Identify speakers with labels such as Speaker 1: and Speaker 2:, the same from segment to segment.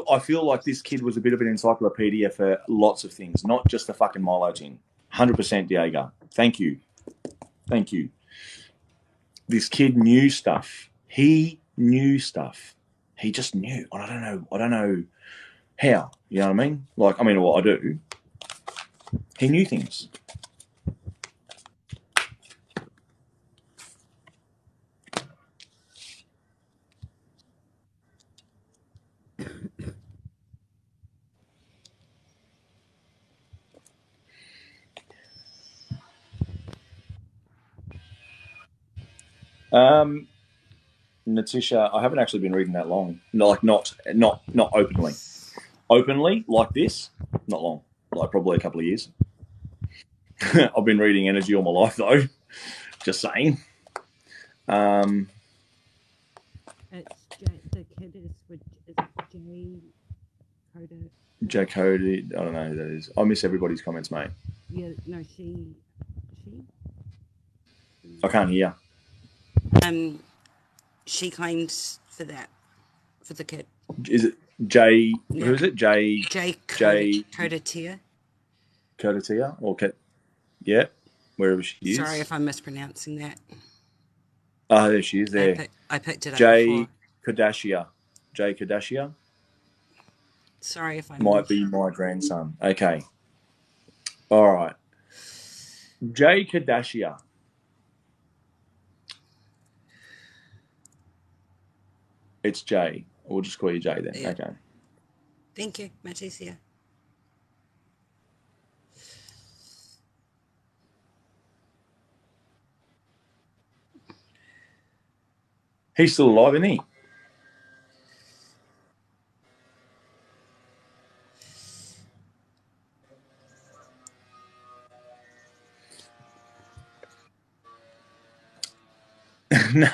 Speaker 1: I feel like this kid was a bit of an encyclopedia for lots of things, not just the fucking Milo thing. 100% Diego. Thank you. Thank you. This kid knew stuff. He knew stuff. He just knew. I don't know how. You know what I mean? Like, I mean, what I do. He knew things. Natisha, I haven't actually been reading that long. Like not openly. Openly like this, not long. Like probably a couple of years. I've been reading energy all my life though. Just saying.
Speaker 2: It's the kid is it
Speaker 1: J Cody. I don't know who that is. I miss everybody's comments, mate.
Speaker 2: Yeah, no, she.
Speaker 1: I can't hear.
Speaker 3: She claims for that, for the kid.
Speaker 1: Is it J?
Speaker 3: Yeah.
Speaker 1: Who is it? J
Speaker 3: Kodatia.
Speaker 1: Kodatia or Kat? Yeah, wherever she is.
Speaker 3: Sorry if I'm mispronouncing that.
Speaker 1: Oh, there she is. There.
Speaker 3: I picked it up.
Speaker 1: J Kardashian. J Kardashian.
Speaker 3: Sorry if I
Speaker 1: might be my grandson. Okay. All right. J Kardashian. It's J. We'll just call you J then. Yeah. Okay.
Speaker 3: Thank you, Matisia.
Speaker 1: He's still alive, isn't he? No.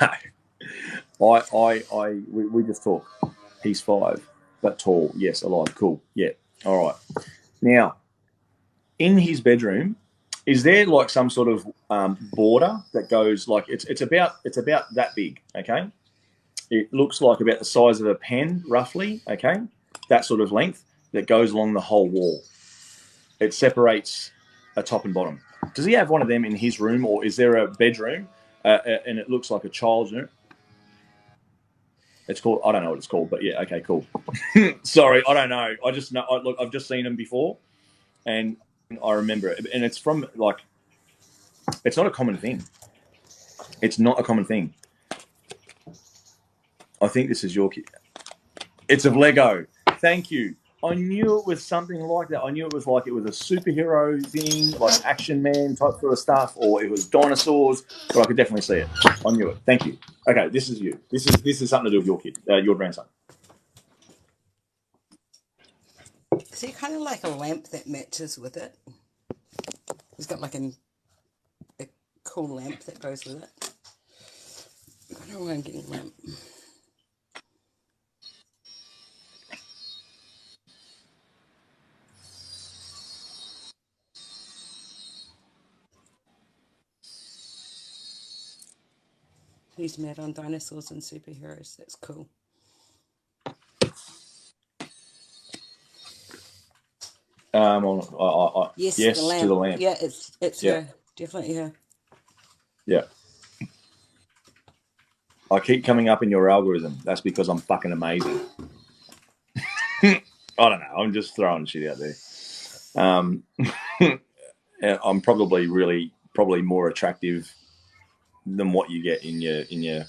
Speaker 1: We just talk. He's 5, but tall. Yes, alive. Cool. Yeah. All right. Now, in his bedroom, is there like some sort of border that goes like it's about that big? Okay. It looks like about the size of a pen, roughly. Okay, that sort of length that goes along the whole wall. It separates a top and bottom. Does he have one of them in his room, or is there a bedroom and it looks like a child's room? It's called, I don't know what it's called, but yeah, okay, cool. Sorry, I don't know. I just know. Look, I've just seen them before, and I remember it. And it's from like, it's not a common thing. It's not a common thing. I think this is your kid. It's of Lego. Thank you. I knew it was something like that. I knew it was a superhero thing, like Action Man type sort of stuff, or it was dinosaurs, but I could definitely see it. I knew it. Thank you. Okay, this is you. This is something to do with your kid, your grandson.
Speaker 3: Is it kind of like a lamp that matches with it? He's got like a cool lamp that goes with it. I don't know where I'm getting a lamp. He's mad on dinosaurs and superheroes. That's cool.
Speaker 1: Yes, to the lamp.
Speaker 3: Yeah, it's her. Definitely her.
Speaker 1: Yeah. I keep coming up in your algorithm. That's because I'm fucking amazing. I don't know. I'm just throwing shit out there. I'm probably more attractive than what you get in your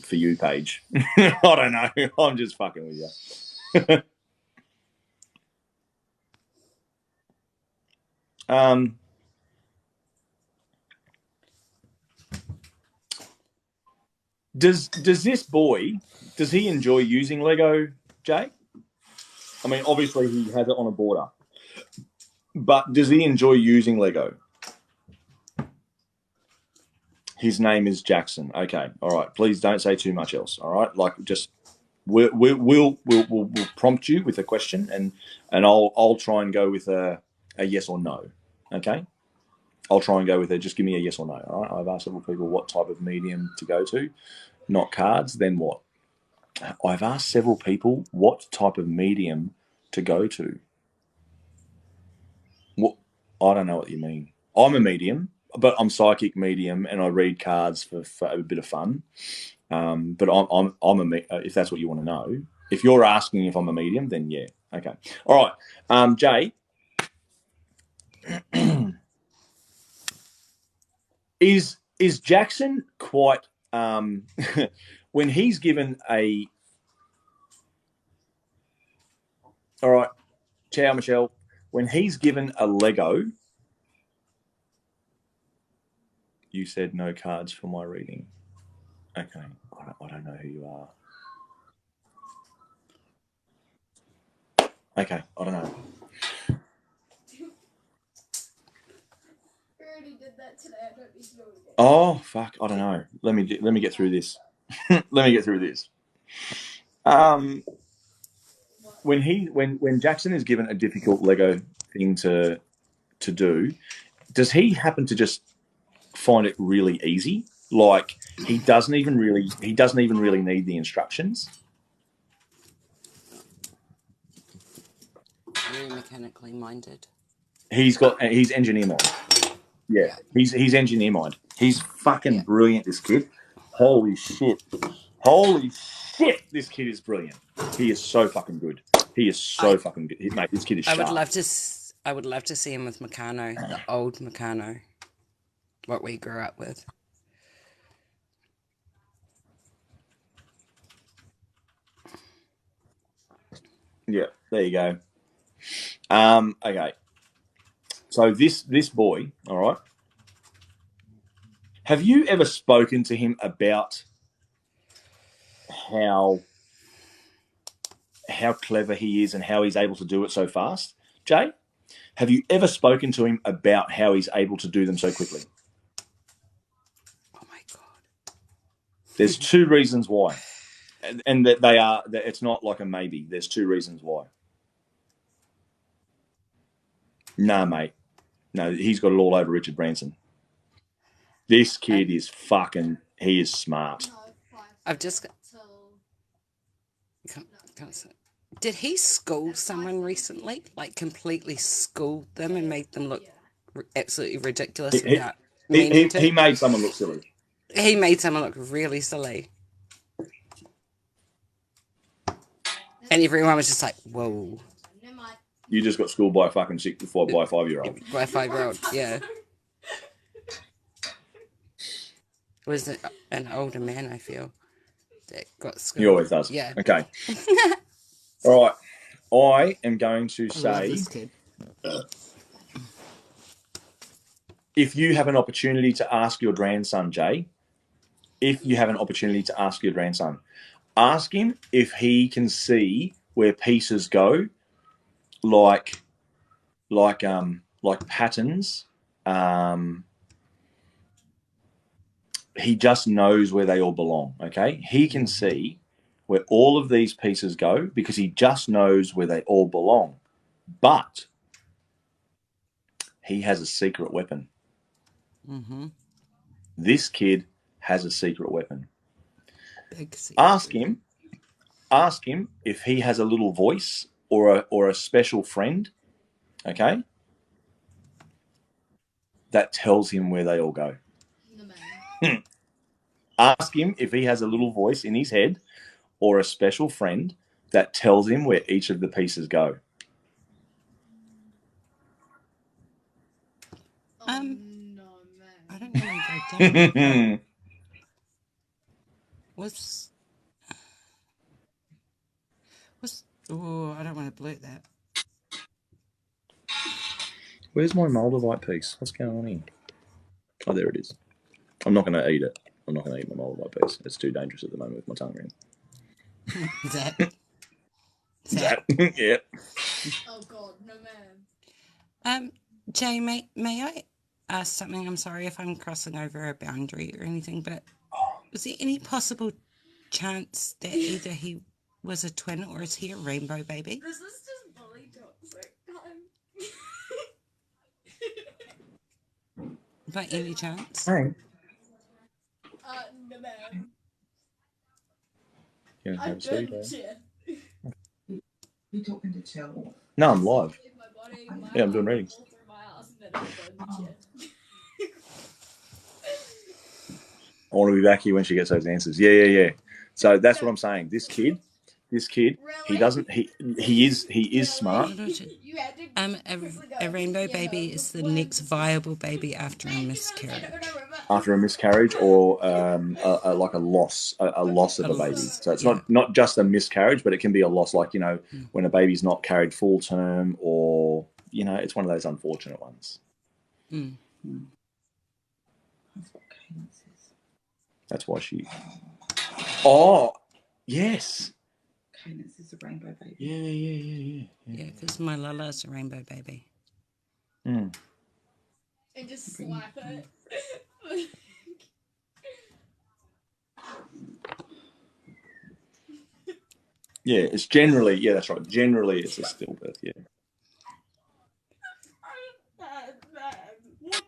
Speaker 1: For You page. I don't know. I'm just fucking with you. Does this boy, does he enjoy using Lego, Jay? I mean, obviously he has it on a border, but does he enjoy using Lego? His name is Jackson. Okay, all right. Please don't say too much else. All right, like just we'll prompt you with a question, and I'll try and go with a yes or no. Okay, I'll try and go with it. Just give me a yes or no. All right. I've asked several people what type of medium to go to, not cards. Then what? I've asked several people what type of medium to go to. What? I don't know what you mean. I'm a medium, but I'm psychic medium, and I read cards for a bit of fun. But if that's what you want to know. If you're asking if I'm a medium, then yeah. Okay. All right. Jay, is Jackson quite when he's given a all right, ciao Michelle, when he's given a Lego, you said no cards for my reading. Okay. I don't know who you are. Okay, I don't know. Oh fuck! I don't know. Let me get through this. Let me get through this. When Jackson is given a difficult Lego thing to do, does he happen to just find it really easy? Like he doesn't even really need the instructions.
Speaker 3: Very mechanically minded.
Speaker 1: He's engineer mind. Yeah. He's engineer mind. He's fucking brilliant. This kid. Holy shit! This kid is brilliant. He is so fucking good. He is so fucking good, mate. This kid is sharp.
Speaker 3: I would love to see him with Meccano, the old Meccano, what we grew up with.
Speaker 1: Yeah, there you go. Okay. So this boy, all right. Have you ever spoken to him about how clever he is and how he's able to do it so fast? Jay, have you ever spoken to him about how he's able to do them so quickly?
Speaker 3: Oh my God.
Speaker 1: There's two reasons why. And that it's not like a maybe. There's two reasons why. Nah, mate. No, he's got it all over Richard Branson. This kid is fucking, he is smart.
Speaker 3: I've just... Did he school someone recently? Like completely schooled them and made them look absolutely ridiculous without meaning to?
Speaker 1: He made someone look silly.
Speaker 3: He made someone look really silly. And everyone was just like, whoa.
Speaker 1: You just got schooled by a fucking 5-year-old.
Speaker 3: By a 5-year-old, yeah. Was it an older man, I feel, that got schooled?
Speaker 1: He always does.
Speaker 3: Yeah.
Speaker 1: Okay. All right. I am going to say, if you have an opportunity to ask your grandson, Jay, ask him if he can see where pieces go, like patterns. He just knows where they all belong. Okay, he can see where all of these pieces go because he just knows where they all belong. But he has a secret weapon.
Speaker 3: Mm-hmm.
Speaker 1: This kid has a secret weapon.
Speaker 3: Big secret.
Speaker 1: Ask him if he has a little voice or a special friend, okay, that tells him where they all go. Ask him if he has a little voice in his head or a special friend that tells him where each of the pieces go.
Speaker 3: No, man. I don't know what I I don't want to blurt that.
Speaker 1: Where's my Moldavite piece? What's going on here? Oh, there it is. I'm not going to eat it. I'm not going to eat my Moldavite piece. It's too dangerous at the moment with my tongue ring. That? Yeah.
Speaker 4: Oh God, no man.
Speaker 3: Jay, may I ask something? I'm sorry if I'm crossing over a boundary or anything, but is there any possible chance that either he was a twin or is he a rainbow baby?
Speaker 4: This is just bully toxic time.
Speaker 3: By any chance?
Speaker 1: Hey.
Speaker 4: No man.
Speaker 1: You know,
Speaker 4: I
Speaker 1: have a seat.
Speaker 4: burned it.
Speaker 5: You talking to Chell?
Speaker 1: No, I'm live.
Speaker 4: In my body, my
Speaker 1: Yeah, I'm doing
Speaker 4: arm
Speaker 1: readings.
Speaker 4: all through my ass, and then I burned the chair.
Speaker 1: I want to be back here when she gets those answers. Yeah. So that's what I'm saying. This kid, he
Speaker 4: Really?
Speaker 1: doesn't. He is smart.
Speaker 4: You had to quickly go,
Speaker 3: A rainbow
Speaker 4: yeah,
Speaker 3: baby
Speaker 4: no,
Speaker 3: is the
Speaker 4: when-
Speaker 3: next viable baby after a
Speaker 4: Man, you
Speaker 3: miscarriage.
Speaker 4: don't understand, remember?
Speaker 1: After a miscarriage or like a loss of a baby. So it's not just a miscarriage, but it can be a loss, like, you know, when a baby's not carried full term, or, you know, it's one of those unfortunate ones.
Speaker 3: Mm.
Speaker 5: That's what Cadence is.
Speaker 1: That's why she. Oh, yes.
Speaker 5: Cadence is a rainbow baby.
Speaker 1: Yeah.
Speaker 3: Yeah, because my Lala is a rainbow baby.
Speaker 1: Mm.
Speaker 4: And just slap it.
Speaker 1: Yeah, it's generally, yeah, that's right. Generally, it's a stillbirth, yeah.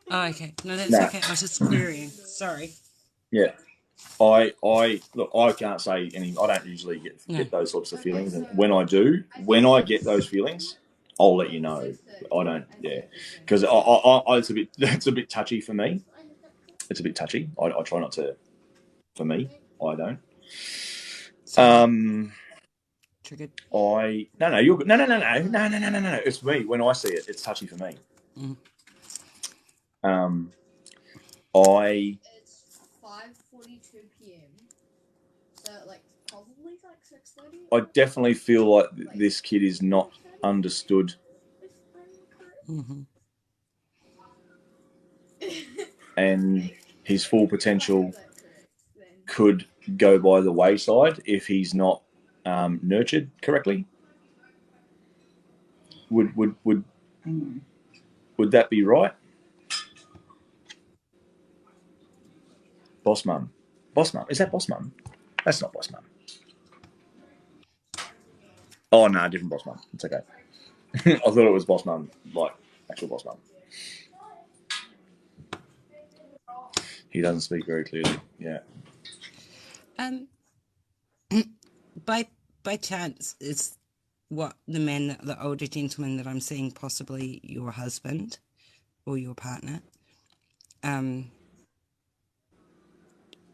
Speaker 3: Oh, okay. No, that's
Speaker 1: Nah.
Speaker 3: okay. I was just querying. Sorry.
Speaker 1: Yeah. I look, I can't say any. I don't usually get those sorts of feelings, and when I do, when I get those feelings, I'll let you know. I don't, yeah, because it's a bit touchy for me. It's a bit touchy. I try not to. For me, I don't.
Speaker 3: Triggered.
Speaker 1: No, you're good. No. It's me. When I see it, it's touchy for me.
Speaker 3: Mm.
Speaker 4: It's 5:42 p.m. So like probably like 6:30.
Speaker 1: I definitely feel like this kid is not understood,
Speaker 3: Mm-hmm.
Speaker 1: and his full potential could go by the wayside if he's not nurtured correctly. Would that be right? Boss mum. Is that boss mum? That's not boss mum. Oh no, different boss mum. It's okay. I thought it was boss mum, like actual boss mum. He doesn't speak very clearly. Yeah.
Speaker 3: By chance, is what the older gentleman that I'm seeing possibly your husband or your partner?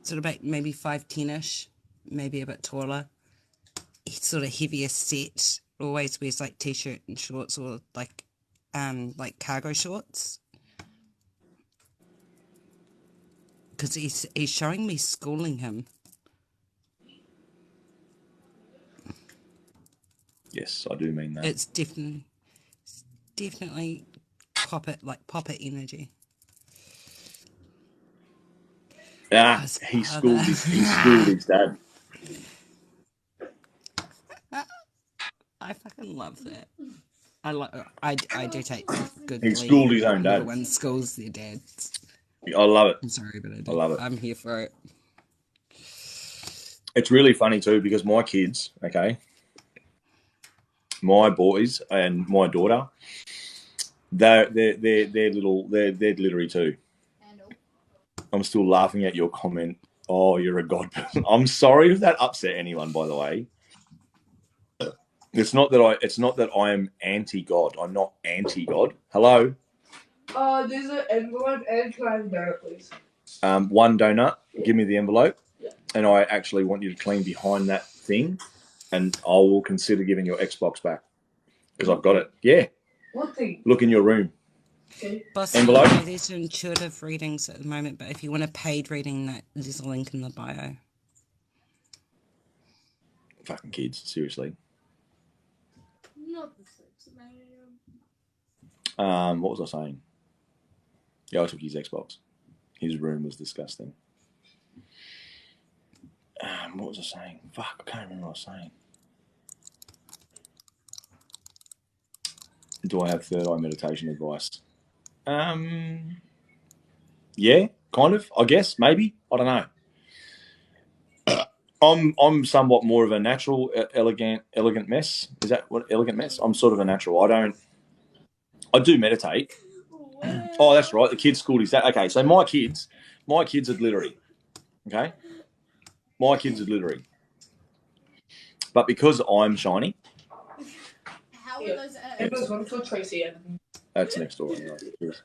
Speaker 3: Sort of about maybe 5'10"ish, maybe a bit taller. He's sort of heavier set. Always wears like t-shirt and shorts, or like cargo shorts. Because he's showing me schooling him.
Speaker 1: Yes, I do mean that.
Speaker 3: It's definitely pop it energy.
Speaker 1: Ah, he schooled his dad.
Speaker 3: I fucking love that. I do take good.
Speaker 1: He schooled his own dad.
Speaker 3: Everyone schools their dads.
Speaker 1: I love it.
Speaker 3: I'm sorry, but I do.
Speaker 1: I love it.
Speaker 3: I'm here for it.
Speaker 1: It's really funny too, because my kids, okay, my boys and my daughter, they're glittery too. I'm still laughing at your comment. Oh, you're a god person. I'm sorry if that upset anyone, by the way. It's not that I am anti-God. I'm not anti-God. Hello?
Speaker 5: There's an envelope and can I have a donut, please?
Speaker 1: One donut. Give me the envelope. Yeah. And I actually want you to clean behind that thing, and I will consider giving your Xbox back, because I've got it. Yeah.
Speaker 5: What thing?
Speaker 1: Look in your room.
Speaker 5: Okay.
Speaker 3: Boss,
Speaker 1: envelope?
Speaker 3: you know, there's intuitive readings at the moment, but if you want a paid reading, there's a link in the bio.
Speaker 1: Fucking kids, seriously.
Speaker 4: Not the 6, man.
Speaker 1: What was I saying? Yeah, I took his Xbox. His room was disgusting. What was I saying? Fuck, I can't remember what I was saying. Do I have third eye meditation advice? Yeah, kind of. I guess, maybe. I don't know. I'm somewhat more of a natural, elegant mess. Is that what elegant mess? I'm sort of a natural. I do meditate. Oh, that's right. The kids schooled his dad. Okay, so my kids are glittery. Okay, my kids are glittery. But because I'm shiny,
Speaker 4: How are
Speaker 5: Yeah.
Speaker 4: those eggs?
Speaker 5: Everyone's going to Tracy. And
Speaker 1: that's next door. Anyway. Cheers.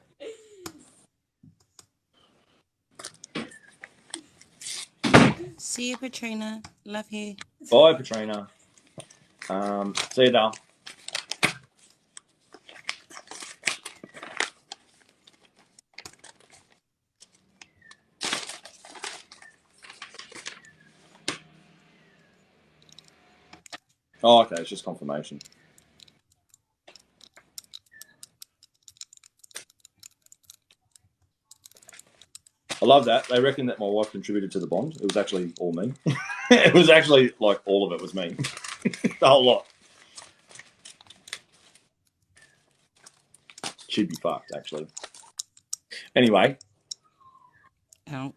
Speaker 3: See you, Katrina. Love you.
Speaker 1: Bye, Katrina. See you, Dale. Oh, okay. It's just confirmation. I love that. They reckon that my wife contributed to the bond. It was actually all me. It was actually like all of it was me. The whole lot. She'd be fucked, actually. Anyway.
Speaker 3: Oh.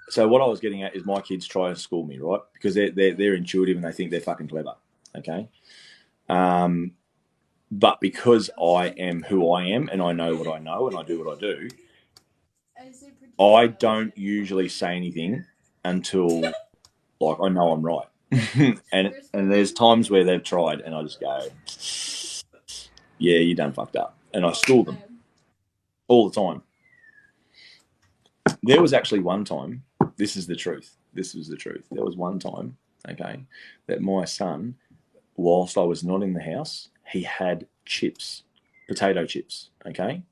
Speaker 1: So what I was getting at is my kids try to school me, right? Because they're intuitive and they think they're fucking clever. Okay. But because I am who I am and I know what I know and I do what I do, I don't usually say anything until like I know I'm right. and there's times where they've tried and I just go, yeah, you done fucked up. And I school them all the time. There was actually one time, this is the truth. This was the truth. There was one time, okay, that my son, whilst I was not in the house, he had chips, potato chips, okay?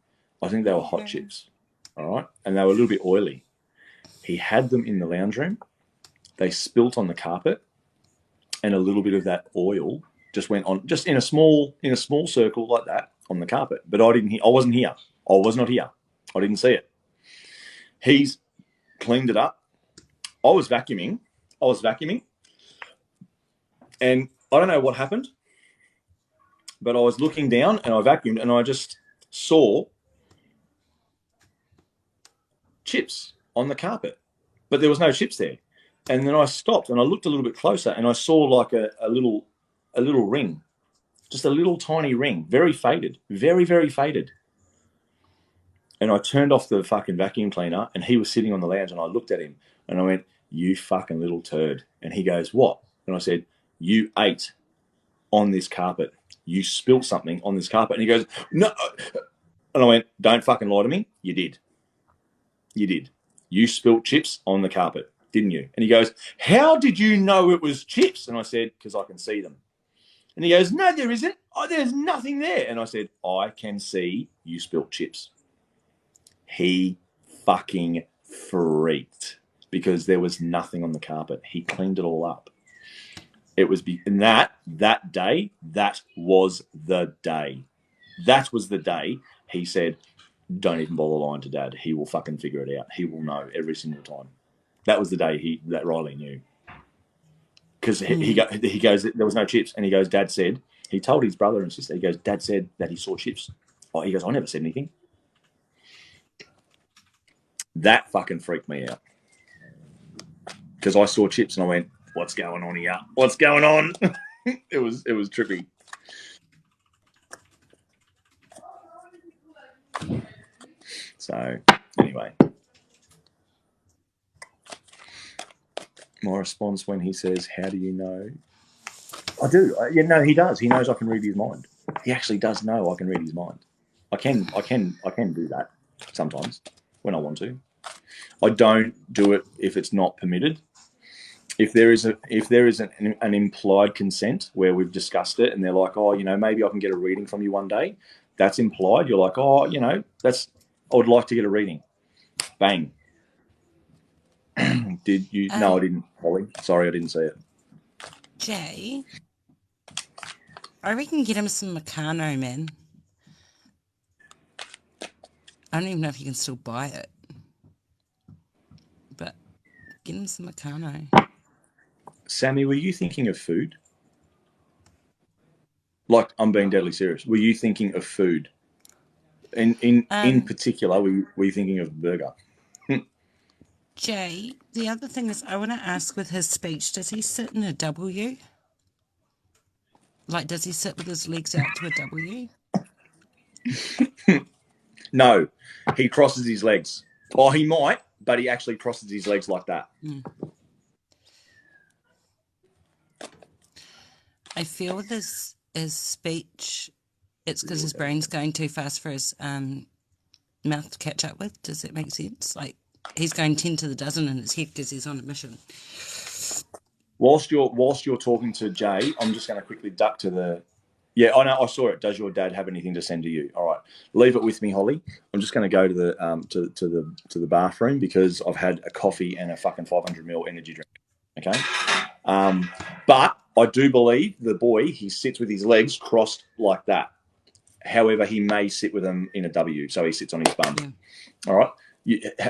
Speaker 1: I think they were hot chips, all right? And they were a little bit oily. He had them in the lounge room. They spilt on the carpet and a little bit of that oil just went on, just in a small circle like that on the carpet. But I wasn't here. I was not here. I didn't see it. He's cleaned it up. I was vacuuming. And I don't know what happened, but I was looking down and I vacuumed and I just saw chips on the carpet, but there was no chips there. And then I stopped and I looked a little bit closer and I saw like a little ring, just a little tiny ring, very faded, very, very faded. And I turned off the fucking vacuum cleaner and he was sitting on the lounge and I looked at him and I went, you fucking little turd. And he goes, what? And I said, you ate on this carpet. You spilt something on this carpet. And he goes, no. And I went, don't fucking lie to me. You did. You did. You spilt chips on the carpet, didn't you? And he goes, how did you know it was chips? And I said, because I can see them. And he goes, no, there isn't. Oh, there's nothing there. And I said, I can see you spilt chips. He fucking freaked because there was nothing on the carpet. He cleaned it all up. It was and that day, that was the day. That was the day he said, don't even bother lying to Dad. He will fucking figure it out. He will know every single time. That was the day that Riley knew. Because he goes, there was no chips. And he goes, Dad said, he told his brother and sister, he goes, Dad said that he saw chips. Oh, he goes, I never said anything. That fucking freaked me out. Because I saw chips and I went, what's going on here? What's going on? It was trippy. So, anyway. My response when he says, how do you know? I do. He does. He knows I can read his mind. He actually does know I can read his mind. I can do that sometimes when I want to. I don't do it if it's not permitted. If there is an implied consent where we've discussed it and they're like, oh, maybe I can get a reading from you one day, that's implied. You're like, oh, I would like to get a reading. Bang. Did you? No, I didn't, Holly. Sorry, I didn't see it.
Speaker 3: Jay, I reckon get him some Meccano, man. I don't even know if you can still buy it. But get him some Meccano. Sammy,
Speaker 1: were you thinking of food? Like, I'm being deadly serious. Were you thinking of food? In particular, were you thinking of burger?
Speaker 3: Jay, the other thing is I want to ask with his speech, does he sit in a W? Like, does he sit with his legs out to a W?
Speaker 1: No, he crosses his legs. Oh, he might, but he actually crosses his legs like that.
Speaker 3: I feel with his speech, it's because his brain's going too fast for his mouth to catch up with. Does that make sense? Like, he's going 10 to the dozen in his head because he's on a mission.
Speaker 1: Whilst you're talking to Jay, I'm just going to quickly duck to the. Yeah, I know. I saw it. Does your dad have anything to send to you? All right, leave it with me, Holly. I'm just going to go to the to the bathroom because I've had a coffee and a fucking 500ml energy drink. Okay, but I do believe the boy, he sits with his legs crossed like that. However, he may sit with them in a W, so he sits on his bum.
Speaker 3: Yeah.
Speaker 1: All right,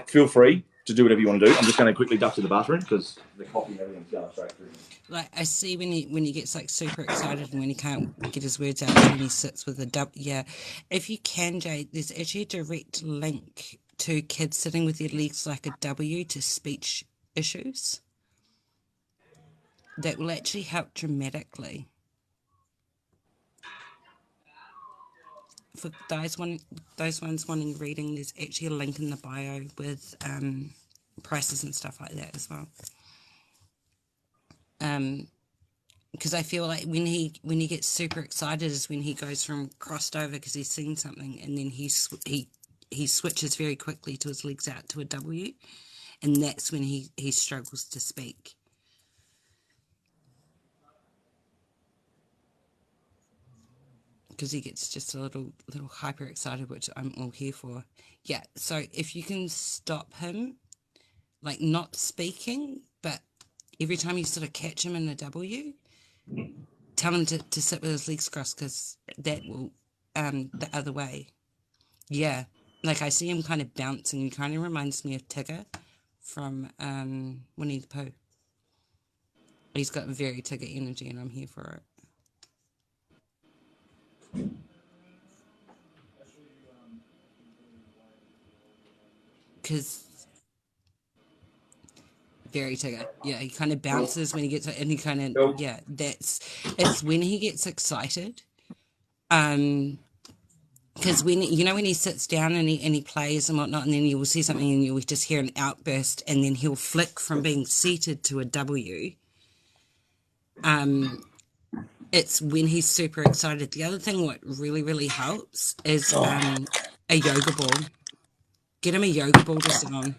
Speaker 1: feel free to do whatever you want to do. I'm just going to quickly duck to the bathroom because the coffee and everything's going straight through.
Speaker 3: Like, I see when he gets like super excited and when he can't get his words out when he sits with a W. Yeah, if you can, Jay, there's actually a direct link to kids sitting with their legs like a W to speech issues. That will actually help dramatically. For those ones wanting reading, there's actually a link in the bio with prices and stuff like that as well. Because I feel like when he gets super excited is when he goes from crossed over because he's seen something, and then he switches very quickly to his legs out to a W, and that's when he struggles to speak. Because he gets just a little hyper excited, which I'm all here for. Yeah, so if you can stop him, like not speaking, but every time you sort of catch him in a W, tell him to sit with his legs crossed, because that will the other way. Yeah, like I see him kind of bouncing. He kind of reminds me of Tigger from Winnie the Pooh. He's got very Tigger energy, and I'm here for it. Because very Tigger. Yeah, he kind of bounces when he gets, and he kind of, yeah, it's when he gets excited. Because when he sits down and he plays and whatnot, and then you will see something and you will just hear an outburst, and then he'll flick from being seated to a W. It's when he's super excited. The other thing what really, really helps is a yoga ball. Get him a yoga ball to sit on.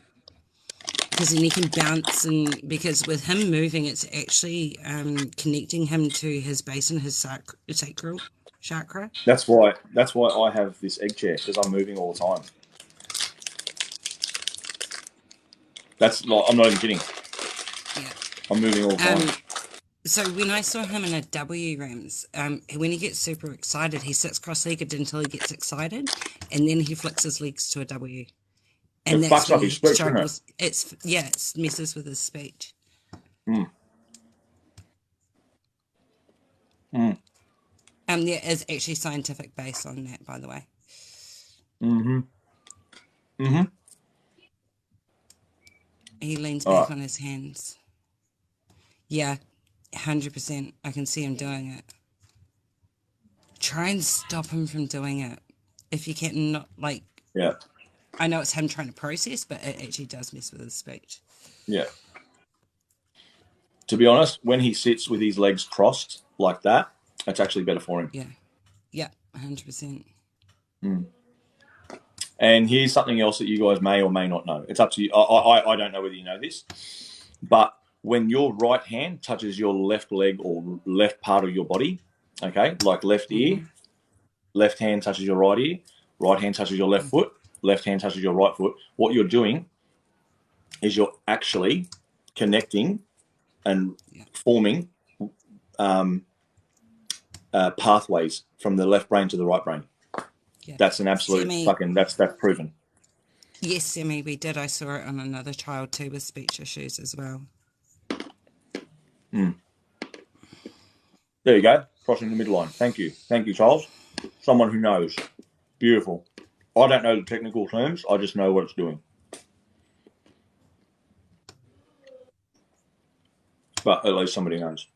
Speaker 3: Because then he can bounce, and because with him moving, it's actually connecting him to his base and his sacral chakra.
Speaker 1: That's why I have this egg chair, because I'm moving all the time. That's like, I'm not even kidding.
Speaker 3: Yeah.
Speaker 1: I'm moving all the time.
Speaker 3: So when I saw him in a W rooms, when he gets super excited, he sits cross-legged until he gets excited, and then he flicks his legs to a W. And
Speaker 1: It
Speaker 3: that's
Speaker 1: fucks
Speaker 3: when
Speaker 1: up
Speaker 3: he
Speaker 1: his speech,
Speaker 3: struggles. It messes with his speech.
Speaker 1: Mm. Mm.
Speaker 3: There is actually scientific base on that, by the way.
Speaker 1: Mm-hmm. Mm-hmm.
Speaker 3: He leans back on his hands. Yeah, 100%. I can see him doing it. Try and stop him from doing it. If you can, not like...
Speaker 1: Yeah.
Speaker 3: I know it's him trying to process, but it actually does mess with his speech.
Speaker 1: Yeah. To be honest, when he sits with his legs crossed like that, it's actually better for him.
Speaker 3: Yeah. Yeah, 100%.
Speaker 1: Mm. And here's something else that you guys may or may not know. It's up to you. I don't know whether you know this, but when your right hand touches your left leg or left part of your body, okay, like left ear, left hand touches your right hand touches your left foot, left hand touches your right foot, what you're doing is you're actually connecting and forming pathways from the left brain to the right brain. Yeah. That's an absolute that's proven.
Speaker 3: Yes, Sammy, we did. I saw it on another child too with speech issues as well.
Speaker 1: Mm. There you go, crossing the midline. Thank you, Charles. Someone who knows. Beautiful. I don't know the technical terms. I just know what it's doing. But at least somebody knows.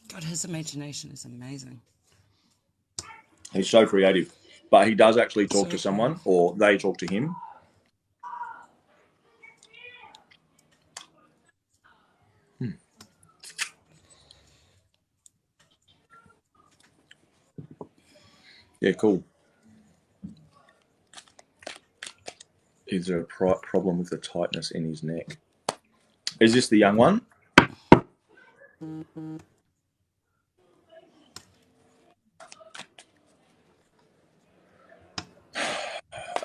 Speaker 3: God, his imagination is amazing.
Speaker 1: He's so creative. But he does actually talk to someone, or they talk to him. Yeah, cool. Is there a problem with the tightness in his neck? Is this the young one?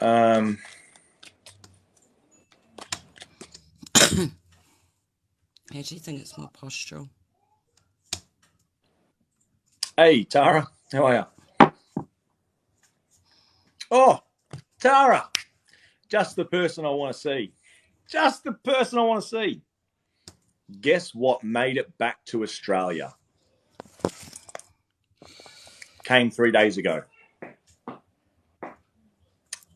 Speaker 3: I actually think it's more postural.
Speaker 1: Hey, Tara, how are you? Oh, Tara, just the person I want to see. Just the person I want to see. Guess what made it back to Australia? Came 3 days ago.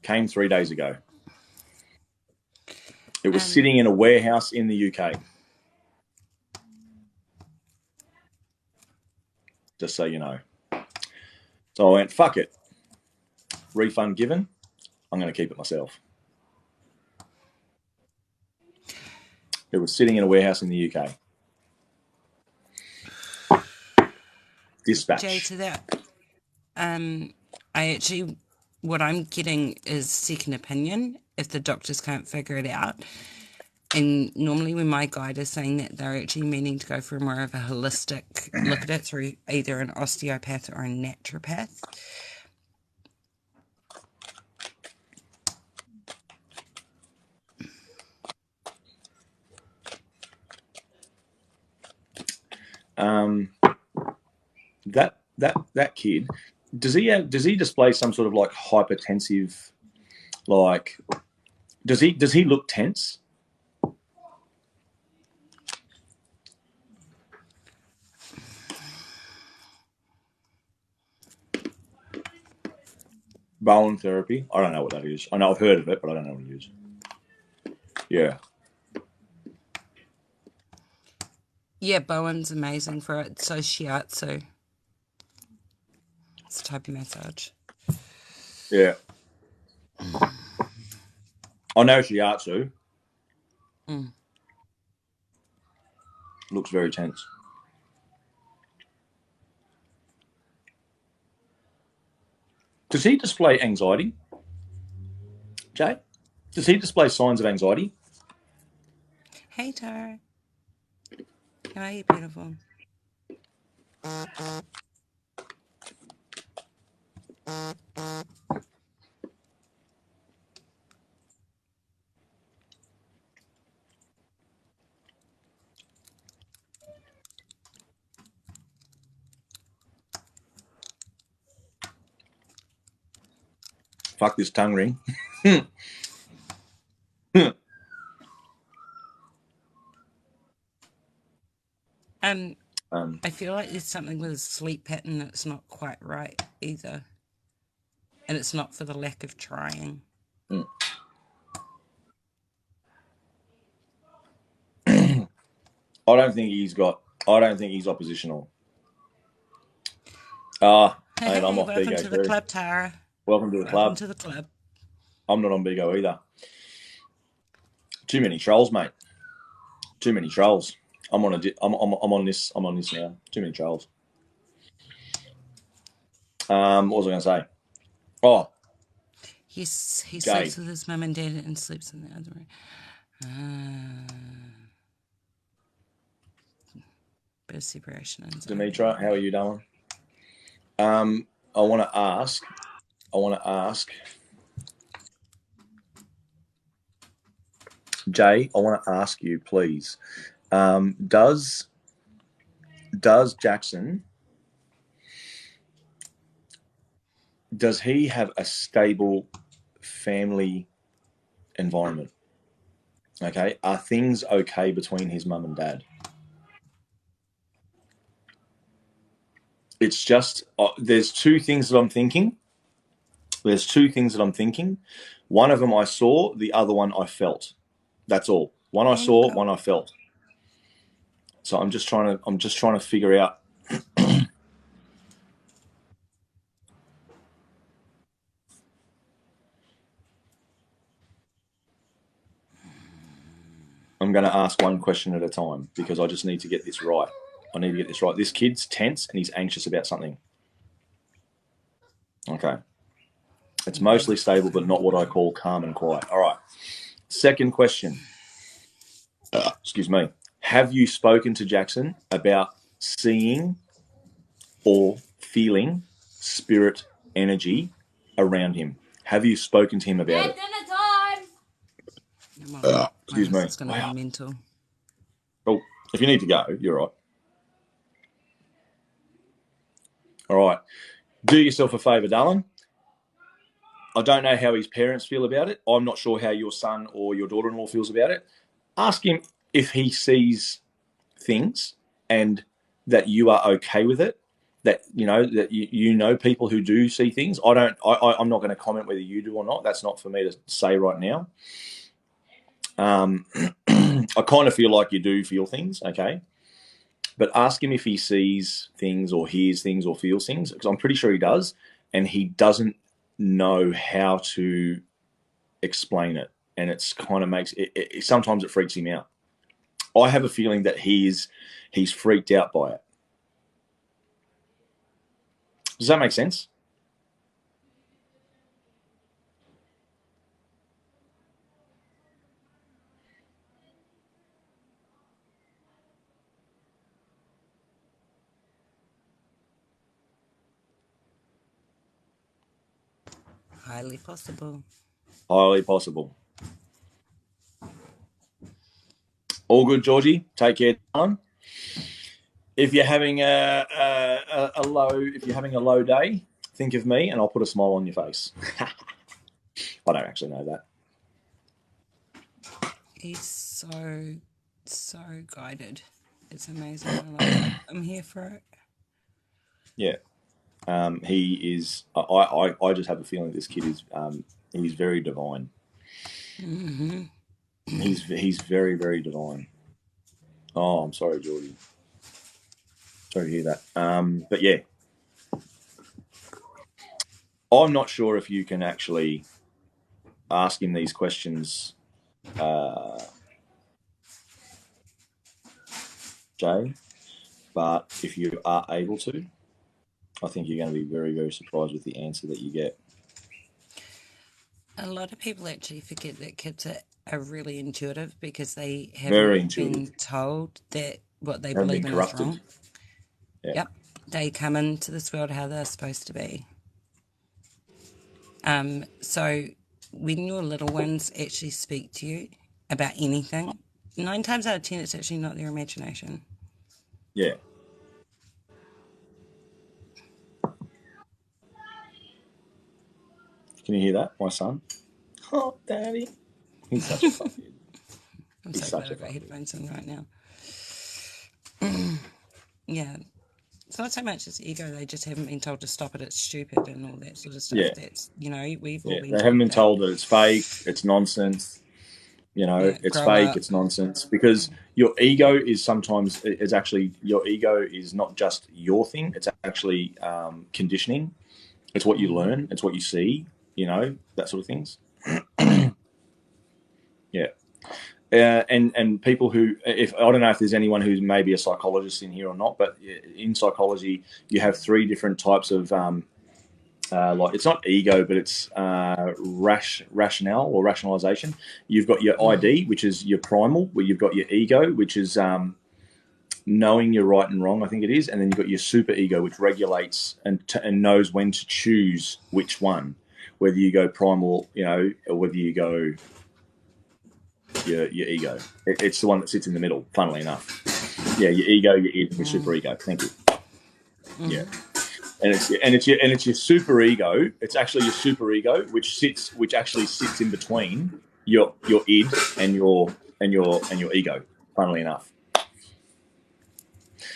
Speaker 1: Came 3 days ago. It was sitting in a warehouse in the UK. Just so you know. So I went, fuck it. Refund given. I'm going to keep it myself. It was sitting in a warehouse in the UK. Dispatch.
Speaker 3: Jay, to that, what I'm getting is second opinion if the doctors can't figure it out. And normally when my guide is saying that, they're actually meaning to go for more of a holistic look at it through either an osteopath or a naturopath.
Speaker 1: That kid, does he display some sort of like hypertensive, like does he look tense? Bowen therapy. I don't know what that is. I know I've heard of it, but I don't know what it is. Yeah.
Speaker 3: Yeah, Bowen's amazing for it. So shiatsu. It's a type of massage.
Speaker 1: Yeah. I know shiatsu. Looks very tense. Does he display anxiety, Jay? Does he display signs of anxiety?
Speaker 3: Hey, Tara. How are you, beautiful?
Speaker 1: Fuck this tongue ring.
Speaker 3: I feel like there's something with his sleep pattern that's not quite right either. And it's not for the lack of trying.
Speaker 1: I don't think he's oppositional. And I'm off
Speaker 3: Welcome
Speaker 1: Bigo
Speaker 3: to the
Speaker 1: too.
Speaker 3: club, Tara.
Speaker 1: Welcome to the club.
Speaker 3: Welcome to the club.
Speaker 1: I'm not on Bigo either. Too many trolls, mate. Too many trolls. I'm on this now. Too many trolls. What was I going to say? Oh,
Speaker 3: He sleeps with his mum and dad and sleeps in the other room. Bit of separation.
Speaker 1: Demetra, how are you, darling? I want to ask. Jay, I want to ask you, please. Does Jackson, does he have a stable family environment? Okay. Are things okay between his mum and dad? It's just, there's two things that I'm thinking. One of them I saw, the other one I felt. That's all. One I saw, one I felt. So I'm just trying to figure out. I'm going to ask one question at a time because I just need to get this right. This kid's tense and he's anxious about something. Okay. It's mostly stable, but not what I call calm and quiet. All right. Second question. Excuse me. Have you spoken to Jackson about seeing or feeling spirit energy around him? Have you spoken to him about it?
Speaker 4: Dinner time.
Speaker 1: Excuse me.
Speaker 3: It's going to go mental.
Speaker 1: Oh, if you need to go, you're right. All right. Do yourself a favour, darling. I don't know how his parents feel about it. I'm not sure how your son or your daughter-in-law feels about it. Ask him if he sees things and that you are okay with it. That you know people who do see things. I'm not going to comment whether you do or not. That's not for me to say right now. I kind of feel like you do feel things, okay? But ask him if he sees things or hears things or feels things, because I'm pretty sure he does, and he doesn't know how to explain it, and it's kind of makes it sometimes it freaks him out. I have a feeling that he's freaked out by it. Does that make sense?
Speaker 3: Highly possible.
Speaker 1: Highly possible. All good, Georgie. Take care, darling. If you're having a low day, think of me, and I'll put a smile on your face. I don't actually know that.
Speaker 3: He's so guided. It's amazing. I love it. I'm here for it.
Speaker 1: Yeah. He is. I just have a feeling this kid is. He's very divine.
Speaker 3: Mm-hmm.
Speaker 1: He's very, very divine. Oh, I'm sorry, Georgie. Sorry to hear that. But yeah, I'm not sure if you can actually ask him these questions, Jay. But if you are able to, I think you're going to be very, very surprised with the answer that you get.
Speaker 3: A lot of people actually forget that kids are really intuitive because they
Speaker 1: Very
Speaker 3: haven't been
Speaker 1: intuitive.
Speaker 3: told that what they
Speaker 1: Haven't
Speaker 3: believe
Speaker 1: been
Speaker 3: in is
Speaker 1: corrupted.
Speaker 3: wrong.
Speaker 1: Yeah.
Speaker 3: Yep. They come into this world how they're supposed to be. So when your little ones actually speak to you about anything, 9 times out of 10, it's actually not their imagination.
Speaker 1: Yeah. Can you hear that, my son? Oh, Daddy. He's such a fucking.
Speaker 3: I'm
Speaker 1: He's
Speaker 3: so
Speaker 1: such
Speaker 3: glad
Speaker 1: a
Speaker 3: I've got
Speaker 1: fucking.
Speaker 3: headphones in right now. Yeah. It's not so much as ego, they just haven't been told to stop it, it's stupid and all that sort of stuff.
Speaker 1: Yeah.
Speaker 3: That's, we've all
Speaker 1: Yeah.
Speaker 3: been
Speaker 1: They
Speaker 3: told
Speaker 1: haven't been
Speaker 3: that.
Speaker 1: told that it's fake, it's nonsense. It's
Speaker 3: Grow
Speaker 1: fake,
Speaker 3: up.
Speaker 1: it's nonsense, because your ego is sometimes is actually your ego is not just your thing. It's actually conditioning. It's what you learn. It's what you see. That sort of things. Yeah. And people who, if I don't know if there's anyone who's maybe a psychologist in here or not, but in psychology, you have 3 different types of like it's not ego, but it's rationale or rationalization. You've got your ID, which is your primal, where you've got your ego, which is knowing you're right and wrong, I think it is, and then you've got your super ego, which regulates and knows when to choose which one, whether you go primal, or whether you go your ego. It's the one that sits in the middle. Funnily enough, yeah, your ego, your id, and your super ego. Thank you. Yeah. And it's your super ego. It's actually your super ego, which actually sits in between your id and your ego. Funnily enough,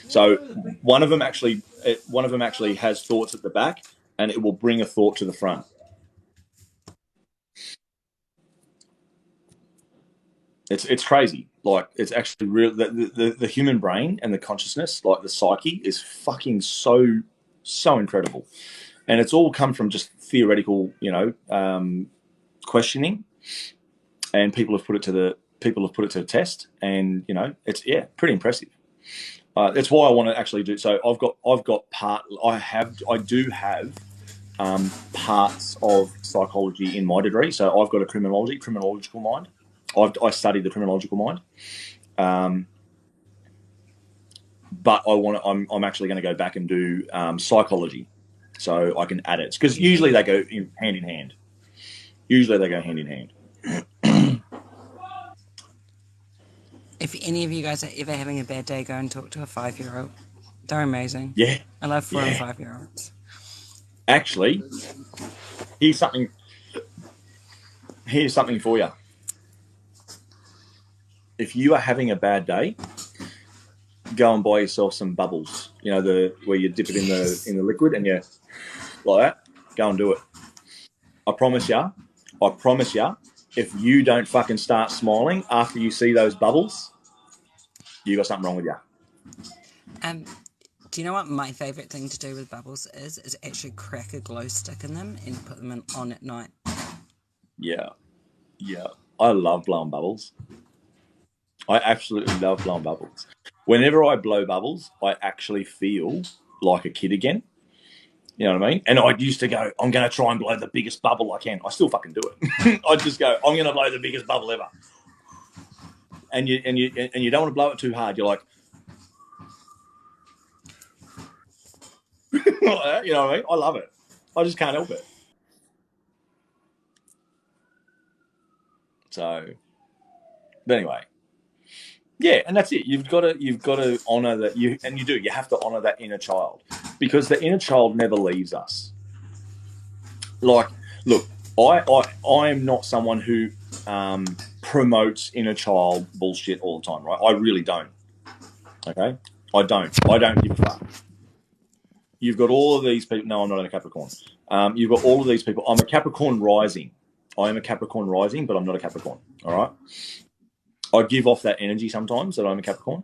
Speaker 1: so one of them actually has thoughts at the back, and it will bring a thought to the front. It's crazy. Like, it's actually real. The human brain and the consciousness, like the psyche, is fucking so incredible. And it's all come from just theoretical, questioning, and people have put it to the test, and it's pretty impressive. That's why I want to actually do. So I do have parts of psychology in my degree. So I've got a criminological mind. I studied the criminological mind. But I'm actually going to go back and do psychology, so I can add it because usually they go hand in hand.
Speaker 3: If any of you guys are ever having a bad day, go and talk to a 5-year-old. They're amazing.
Speaker 1: Yeah,
Speaker 3: I love 4 and
Speaker 1: Yeah.
Speaker 3: 5-year-olds.
Speaker 1: Actually, here's something for you. If you are having a bad day, go and buy yourself some bubbles. You know, where you dip it in the liquid and you like that. Go and do it. I promise you. If you don't fucking start smiling after you see those bubbles, you got something wrong with you.
Speaker 3: Do you know what my favourite thing to do with bubbles is? Is actually crack a glow stick in them and put them on at night.
Speaker 1: Yeah. I love blowing bubbles. I absolutely love blowing bubbles. Whenever I blow bubbles, I actually feel like a kid again. You know what I mean? And I used to go, I'm going to try and blow the biggest bubble I can. I still fucking do it. I just go, I'm going to blow the biggest bubble ever. And you don't want to blow it too hard. You're like, you know what I mean? I love it. I just can't help it. So, but anyway, yeah, and that's it. You've got to honor that you have to honor that inner child, because the inner child never leaves us. Like, look, I am not someone who promotes inner child bullshit all the time, right? I really don't. Okay, I don't give a fuck. You've got all of these people. No, I'm not a Capricorn. You've got all of these people. I'm a Capricorn rising. I am a Capricorn rising, but I'm not a Capricorn. All right. I give off that energy sometimes that I'm a Capricorn.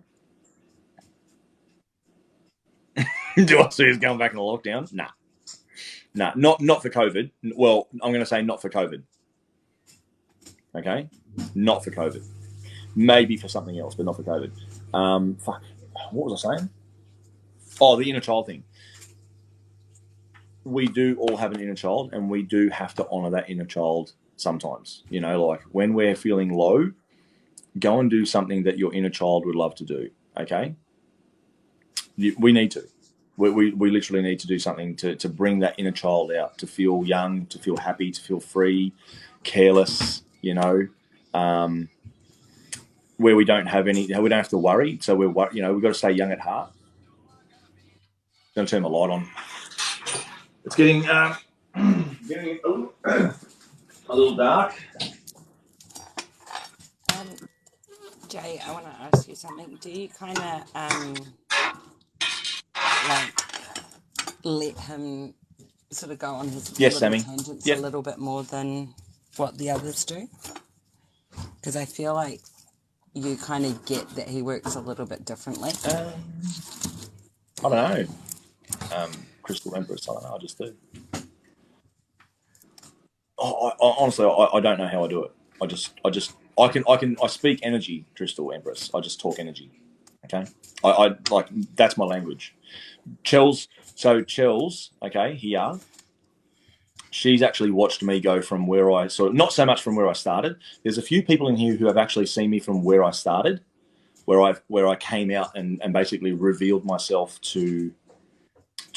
Speaker 1: Do I see us going back in a lockdown? Nah, not for COVID. Well, I'm going to say not for COVID. Okay, not for COVID. Maybe for something else, but not for COVID. Fuck. What was I saying? Oh, the inner child thing. We do all have an inner child, and we do have to honor that inner child sometimes. You know, like when we're feeling low, go and do something that your inner child would love to do. Okay, we need to. We literally need to do something to bring that inner child out, to feel young, to feel happy, to feel free, careless. You know, where we don't have to worry. So we've got to stay young at heart. Going to turn my light on. It's getting a little dark.
Speaker 3: Jay, I want to ask you something. Do you kind of like let him sort of go on his
Speaker 1: Yes,
Speaker 3: little
Speaker 1: Sammy.
Speaker 3: tangents
Speaker 1: Yep.
Speaker 3: a little bit more than what the others do? Because I feel like you kind of get that he works a little bit differently.
Speaker 1: I don't know. Crystal Empress, I don't know. I just do. Honestly, I don't know how I do it. I speak energy, Crystal Empress. I just talk energy. Okay. I like, that's my language. Chels, okay, here. She's actually watched me go from where I not so much from where I started. There's a few people in here who have actually seen me from where I started, where I came out and basically revealed myself to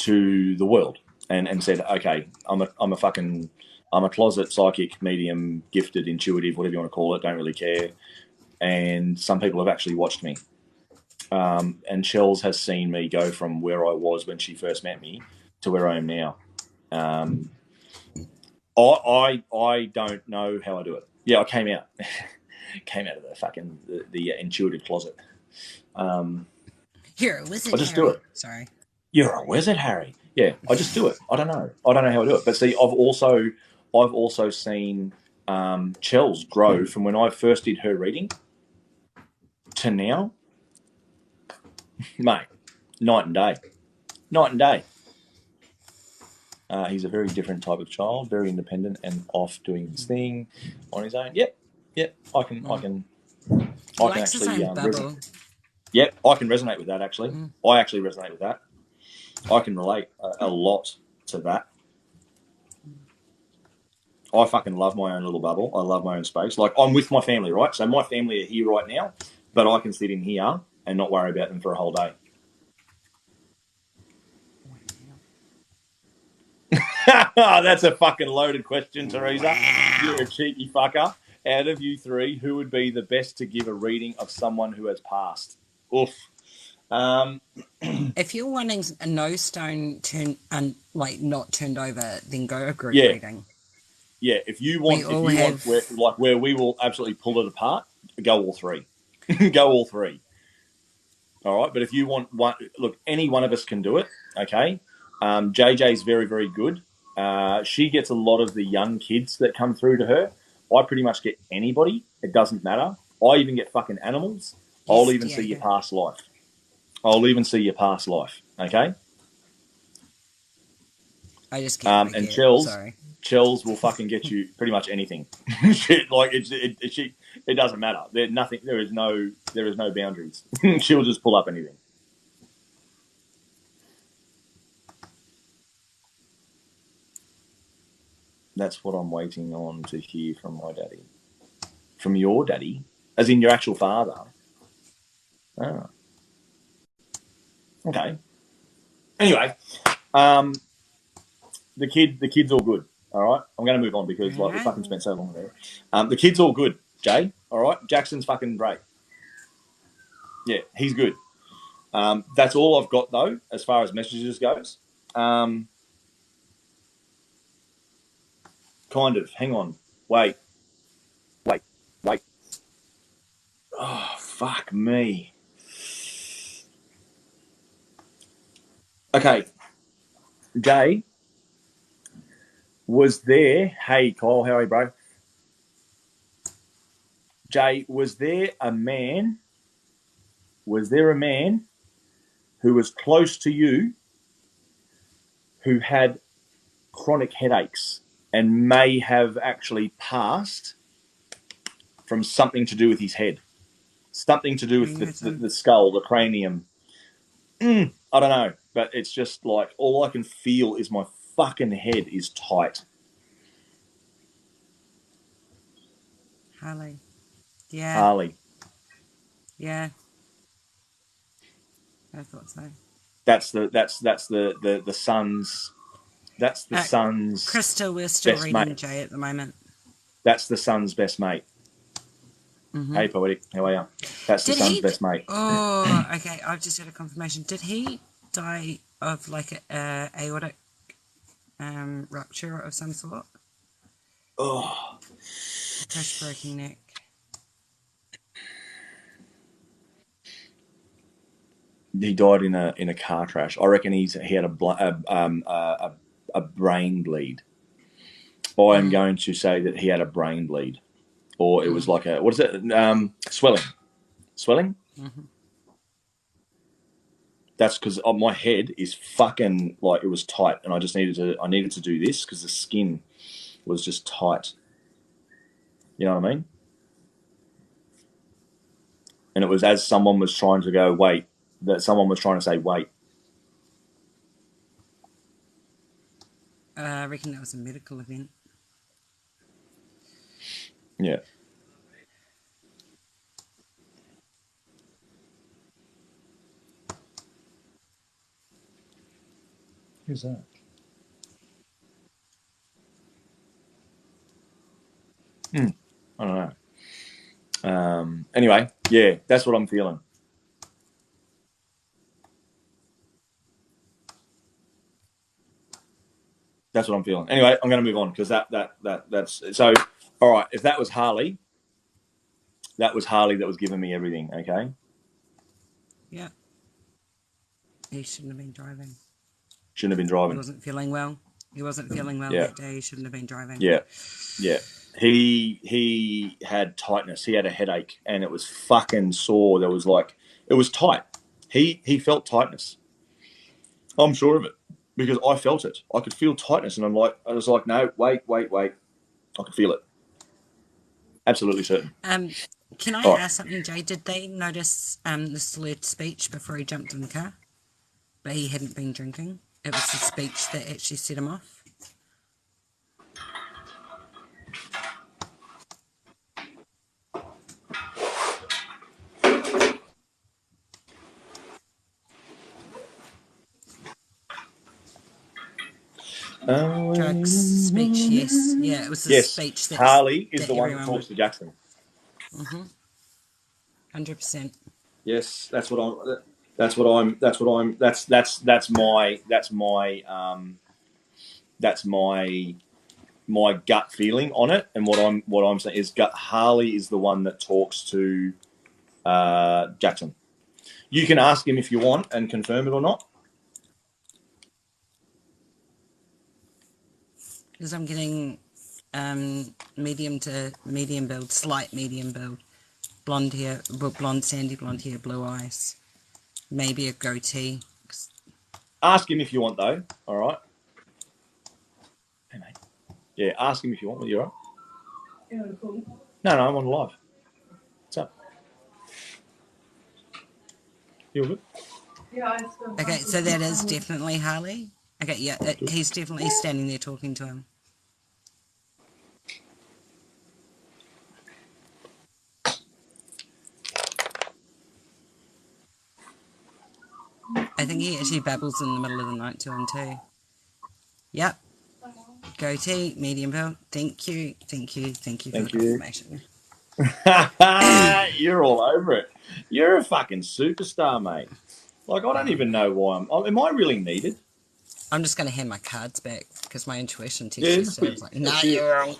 Speaker 1: the world and said, okay, I'm a closet psychic, medium, gifted, intuitive, whatever you want to call it, don't really care. And some people have actually watched me. And Chels has seen me go from where I was when she first met me to where I am now. I don't know how I do it. Yeah, I came out of the fucking the intuitive closet.
Speaker 3: You're a wizard,
Speaker 1: I just
Speaker 3: Harry.
Speaker 1: do it.
Speaker 3: Sorry.
Speaker 1: You're a wizard, Harry. Yeah, I just do it. I don't know how I do it. But see, I've also seen Chels grow from when I first did her reading to now. Mate, night and day. He's a very different type of child, very independent and off doing his thing on his own. Yep. I can actually resonate. Yep, I can resonate with that actually. I actually resonate with that. I can relate a lot to that. I fucking love my own little bubble. I love my own space. Like, I'm with my family, right? So my family are here right now, but I can sit in here and not worry about them for a whole day. That's a fucking loaded question, Teresa. You're a cheeky fucker. Out of you three, who would be the best to give a reading of someone who has passed? Oof.
Speaker 3: If you're wanting a no stone not turned over, then go a group
Speaker 1: Yeah,
Speaker 3: reading.
Speaker 1: yeah. If you
Speaker 3: We
Speaker 1: want,
Speaker 3: all have.
Speaker 1: where we will absolutely pull it apart, go all three. Go all three. All right. But if you want one, look, any one of us can do it. Okay. JJ's very, very good. She gets a lot of the young kids that come through to her. I pretty much get anybody. It doesn't matter. I even get fucking animals. I'll
Speaker 3: Yes,
Speaker 1: even see your
Speaker 3: Diego.
Speaker 1: past life. I'll even see your past life. Okay.
Speaker 3: I just get what I
Speaker 1: And
Speaker 3: get. Sorry.
Speaker 1: Chels will fucking get you pretty much anything. Shit, like it doesn't matter. There is no boundaries. She'll just pull up anything. That's what I'm waiting on to hear from my daddy. From your daddy? As in your actual father? Oh. Okay. Anyway, the kid's all good. All right. I'm going to move on because like we fucking spent so long there. The kid's all good, Jay. All right. Jackson's fucking great. Yeah, he's good. That's all I've got though, as far as messages goes. Kind of. Hang on. Wait. Oh, fuck me. Okay. Jay, was there... Hey, Kyle, how are you, bro? Jay, was there a man who was close to you who had chronic headaches and may have actually passed from something to do with his head? Something to do with the skull, the cranium. I don't know, but it's just like all I can feel is my fucking head is tight.
Speaker 3: Harlee. Yeah.
Speaker 1: Harlee.
Speaker 3: Yeah. I thought so.
Speaker 1: That's the son's. That's the son's.
Speaker 3: Crystal, we're still
Speaker 1: best
Speaker 3: reading
Speaker 1: mate.
Speaker 3: Jay at the moment.
Speaker 1: That's the son's best mate.
Speaker 3: Mm-hmm.
Speaker 1: Hey, Poetic, how are you? That's the son's best mate.
Speaker 3: Oh, okay. I've just had a confirmation. Did he die of like a aortic rupture of some sort?
Speaker 1: Oh,
Speaker 3: Crash, broken neck.
Speaker 1: he died in a car crash. I reckon he had a brain bleed. I'm going to say that he had a brain bleed, or it was like a what is it? Swelling.
Speaker 3: Mm-hmm.
Speaker 1: That's because my head is fucking like it was tight, and I needed to do this because the skin was just tight. You know what I mean? And it was as someone was trying to go wait, that someone was trying to say wait.
Speaker 3: I reckon that was a medical event.
Speaker 1: Yeah. Who's that? I don't know. Anyway, yeah, that's what I'm feeling. That's what I'm feeling. Anyway, I'm going to move on because that's so. All right, if that was Harlee, that was giving me everything. Okay.
Speaker 3: Yeah. He shouldn't have been driving.
Speaker 1: Shouldn't have been
Speaker 3: He
Speaker 1: driving.
Speaker 3: wasn't feeling well. That day. He shouldn't have been driving.
Speaker 1: Yeah. He had tightness. He had a headache, and it was fucking sore. It was tight. He felt tightness. I'm sure of it because I felt it. I could feel tightness, and I was like, no, wait. I could feel it. Absolutely certain.
Speaker 3: Can I ask something, Jay? Did they notice the slurred speech before he jumped in the car? But he hadn't been drinking. It was the speech that actually set him off. Drugs speech, yes. Yeah, it was the
Speaker 1: Yes,
Speaker 3: speech that
Speaker 1: Harlee is
Speaker 3: that
Speaker 1: the one that
Speaker 3: everyone
Speaker 1: talks to Jackson.
Speaker 3: 100%.
Speaker 1: Yes, that's what I'm. That's what I'm. That's what I'm. That's my gut feeling on it. And what I'm saying is, Harlee is the one that talks to Jackson. You can ask him if you want and confirm it or not.
Speaker 3: Because I'm getting medium to medium build, slight medium build. Blonde hair, sandy blonde hair, blue eyes. Maybe a goatee.
Speaker 1: Ask him if you want, though. All right. Hey, mate. Yeah, ask him if you want. You all right? No, I'm on live. What's up? You all good?
Speaker 3: Okay, so that is definitely Harlee. Okay, yeah, he's definitely standing there talking to him. I think he actually babbles in the middle of the night to him too. Yep. Goatee, medium build. Thank you for the confirmation.
Speaker 1: You're all over it. You're a fucking superstar, mate. Like, I don't even know why am I really needed?
Speaker 3: I'm just going to hand my cards back because my intuition test
Speaker 1: Yeah,
Speaker 3: yesterday was like, nah, you're wrong.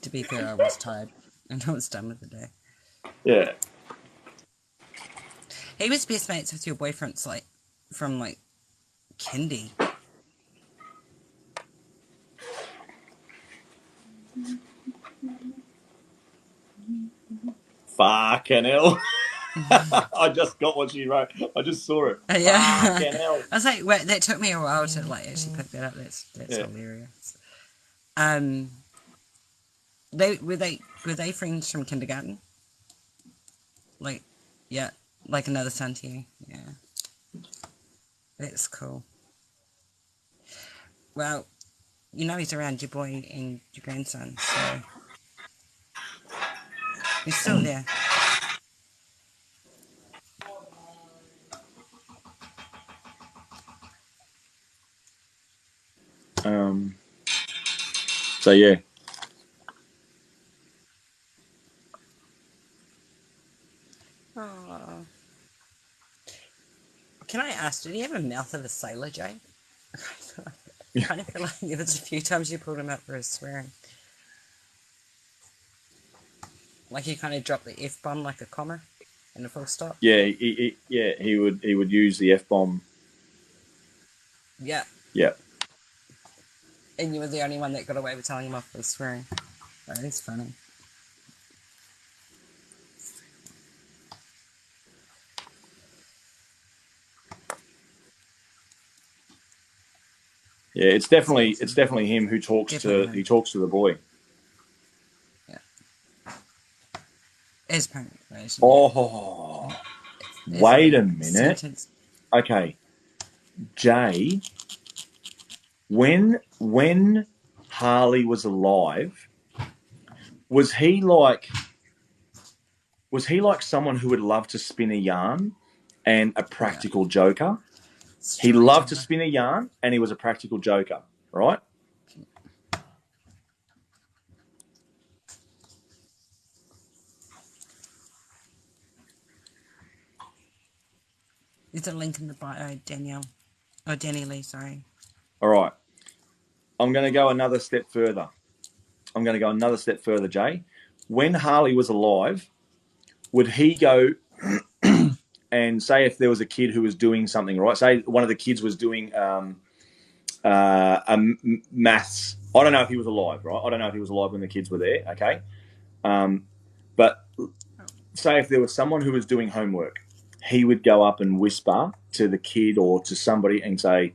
Speaker 3: To be fair, I was tired and I was done with the day.
Speaker 1: Yeah.
Speaker 3: He was best mates with your boyfriend's like from like kindy.
Speaker 1: Fucking hell. I just got what she wrote. I just saw it.
Speaker 3: Yeah.
Speaker 1: Fucking hell.
Speaker 3: I was like, wait, that took me a while to like actually pick that up. That's
Speaker 1: Yeah.
Speaker 3: hilarious. Were they friends from kindergarten? Like, yeah, like another son to you. Yeah, that's cool. Well, you know he's around your boy and your grandson, so he's still there.
Speaker 1: So yeah.
Speaker 3: Oh. Can I ask, did he have a mouth of a sailor, Jay? I kind of feel like there was a few times you pulled him up for his swearing. Like he kind of dropped the F-bomb like a comma and a full stop.
Speaker 1: Yeah, he would use the F-bomb.
Speaker 3: Yeah.
Speaker 1: Yeah.
Speaker 3: And you were the only one that got away with telling him off for swearing. That is funny.
Speaker 1: Yeah, it's definitely him who talks
Speaker 3: Definitely him.
Speaker 1: he talks to the boy.
Speaker 3: Yeah. As parent relation.
Speaker 1: Oh,
Speaker 3: Yeah.
Speaker 1: wait a minute.
Speaker 3: Sentence.
Speaker 1: Okay, Jay, when Harlee was alive, was he like someone who would love to spin a yarn and a practical joker? He loved to spin a yarn and he was a practical joker, right?
Speaker 3: There's a link in the bio, Danielle. Oh, Danny Lee, sorry.
Speaker 1: All right. I'm going to go another step further. Jay. When Harlee was alive, would he go and say if there was a kid who was doing something, right? Say one of the kids was doing maths. I don't know if he was alive, right? I don't know if he was alive when the kids were there, okay? But say if there was someone who was doing homework, he would go up and whisper to the kid or to somebody and say,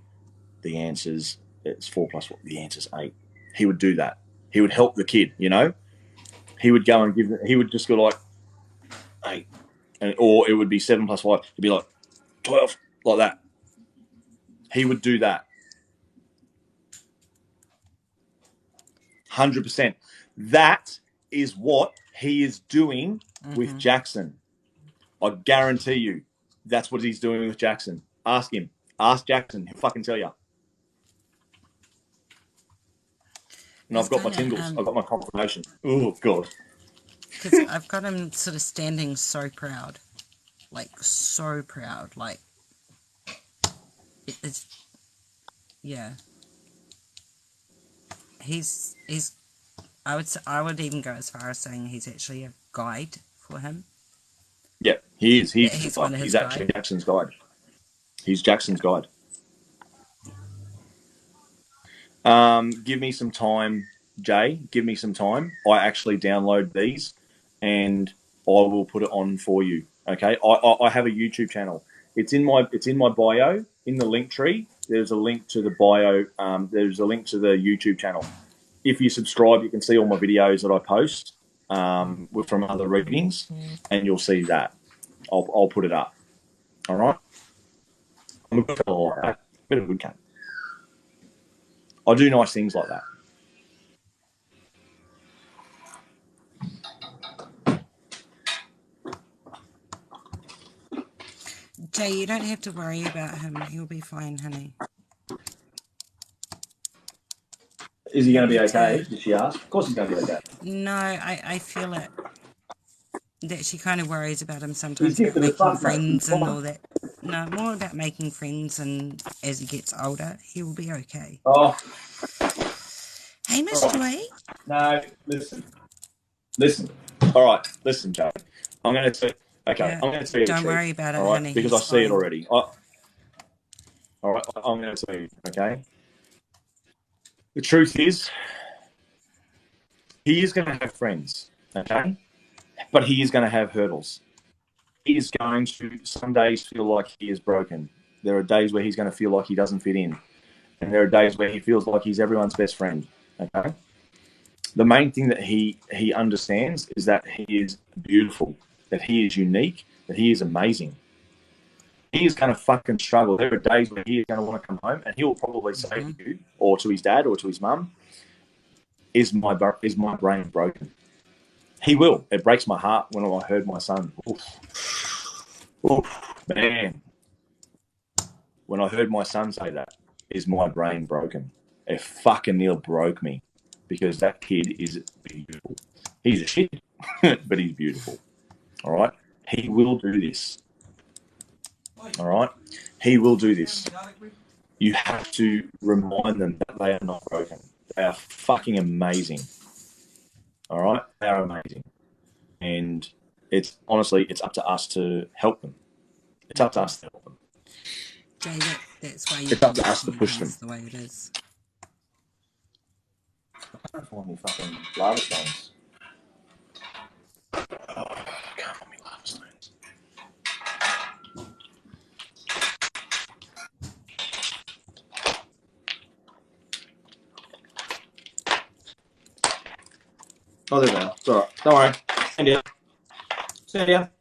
Speaker 1: the answer's, it's 4 plus 4, the answer's 8. He would do that. He would help the kid, you know? He would go and he would just go like, 8. Or it would be 7 plus 5. It'd be like 12, like that. He would do that. 100%. That is what he is doing with Jackson. I guarantee you that's what he's doing with Jackson. Ask him. Ask Jackson. He'll fucking tell you. And
Speaker 3: He's
Speaker 1: I've got my
Speaker 3: kinda,
Speaker 1: tingles. I've got my confirmation. Oh, God.
Speaker 3: because I've got him sort of standing so proud. Like, so proud. Like, it's, yeah. He's, I would even go as far as saying he's actually a guide for him.
Speaker 1: Yeah, he is.
Speaker 3: He's one of his
Speaker 1: He's actually
Speaker 3: guide.
Speaker 1: Jackson's guide. He's Jackson's guide. Give me some time, Jay. Give me some time. I actually download these, and I will put it on for you. Okay. I have a YouTube channel. It's in my bio in the link tree. There's a link to the bio. There's a link to the YouTube channel. If you subscribe, you can see all my videos that I post from other readings, and you'll see that. I'll put it up. All right. I'm a good fellow like that. Bit of a good cat. I do nice things like that.
Speaker 3: Jay, you don't have to worry about him. He'll be fine, honey.
Speaker 1: Is he going to be okay? Did she ask? Of course he's going to be okay.
Speaker 3: No, I feel it. That she kind of worries about him
Speaker 1: He's
Speaker 3: sometimes, about
Speaker 1: gifted as
Speaker 3: making
Speaker 1: fuck, mate. He's
Speaker 3: friends and
Speaker 1: fine.
Speaker 3: all that. No, more about making friends, and as he gets older, he will be okay.
Speaker 1: Oh,
Speaker 3: Hey, Miss
Speaker 1: all
Speaker 3: Joy.
Speaker 1: right. No, listen. All right, listen, Joe. I'm going to tell you. Okay,
Speaker 3: Yeah,
Speaker 1: I'm going to tell you the
Speaker 3: don't
Speaker 1: truth.
Speaker 3: worry about it,
Speaker 1: all right,
Speaker 3: honey.
Speaker 1: because
Speaker 3: He's
Speaker 1: I see it
Speaker 3: fine.
Speaker 1: already. All right, I'm going to tell you. Okay. The truth is, he is going to have friends. Okay, but he is going to have hurdles. He is going to some days feel like he is broken. There are days where he's going to feel like he doesn't fit in. And there are days where he feels like he's everyone's best friend. Okay. The main thing that he understands is that he is beautiful, that he is unique, that he is amazing. He is going to fucking struggle. There are days where he is going to want to come home, and he will probably say to you, or to his dad, or to his mum, "Is my brain broken?" He will. It breaks my heart when I heard my son. Oof, man. When I heard my son say that, "Is my brain broken?" It fucking near broke me, because that kid is beautiful. He's a shit, but he's beautiful. All right? He will do this. All right? He will do this. You have to remind them that they are not broken. They are fucking amazing. All right? They are amazing. And it's honestly, it's up to us to help them. It's up to us to help them.
Speaker 3: Jay, that's why you
Speaker 1: It's up to us to push them.
Speaker 3: That's the way it is.
Speaker 1: I can't find any fucking lava stones. Oh, I can't find any lava stones. Oh, there they are. It's all right. Don't worry. Stand here. Stand here.